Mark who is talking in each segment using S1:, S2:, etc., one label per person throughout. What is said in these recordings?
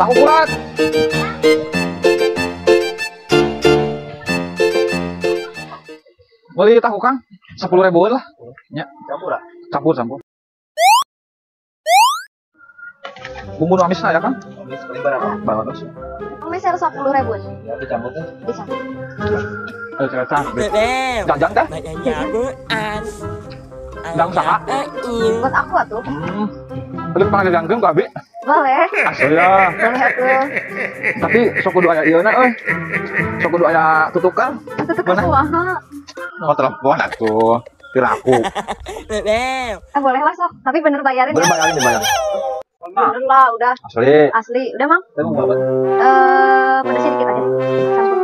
S1: tahu bulat. Beli tahu Kang, 10.000 lah. Ya. Campur. Bumbu nu amisna ya Kang?
S2: Amis berapa?
S1: Baratos.
S3: Amis 10.000.
S2: Ya dicampur teh.
S3: Dicampur.
S1: Cerita. Jajan teh? Gang saha?
S3: Buat aku atuh.
S1: Beli pernah ganggeum ka Abi?
S3: Boleh.
S1: Asli ya.
S3: Boleh atuh.
S1: Tapi sok kudu aya ieu na euy. Sok kudu aya tutukan.
S3: Tutup kumaha?
S1: Oh, telepon atuh. Tiraku.
S3: Boleh lah sok, tapi bener bayarin ya.
S1: Dibayar.
S3: Bener lah, udah.
S1: Asli.
S3: Udah Mang.
S2: Teh mau berapa?
S3: Pedasnya dikit aja. Campur.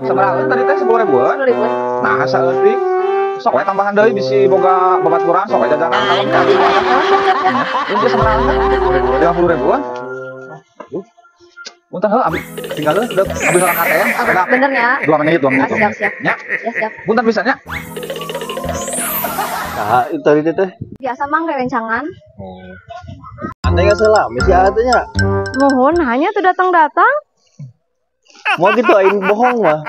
S1: Sabaraha tadi teh 10.000-an?
S3: 10.000.
S1: Nah, saeutik. Sok we tambahan deui bisi boga babaturan sok we jajanan kalem ka. Ini sabaraha? 50.000-an. Punten heuh abi tinggal deuk abi salah ATM.
S3: Bener ya?
S1: 2 menit.
S3: Siap.
S1: Nya.
S3: Ya, siap.
S1: Punten bisa nya.
S2: Nah, itu tadi teh.
S3: Biasa Mang rencangan.
S2: Anda nggak salah, misi artinya.
S3: Mohon hanya tuh datang-datang.
S2: Mau gitu aing bohong mah.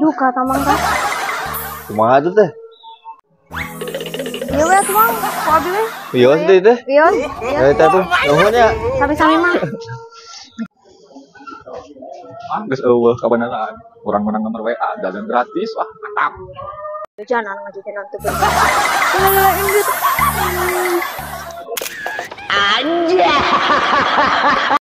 S3: Duh, kata Mang teh.
S2: Kumaha tuh teh?
S3: Iya we tuh Mang. Ku abi we.
S2: Bios deh teh.
S3: Bios.
S2: Ya teh tuh. Nuhun ya.
S3: Sami-sami Mang.
S1: Geus eueuh kabeneran. Urang menang nomor WA jajan gratis. Wah, mantap.
S3: Jangan ngajakin nanti. Anjay.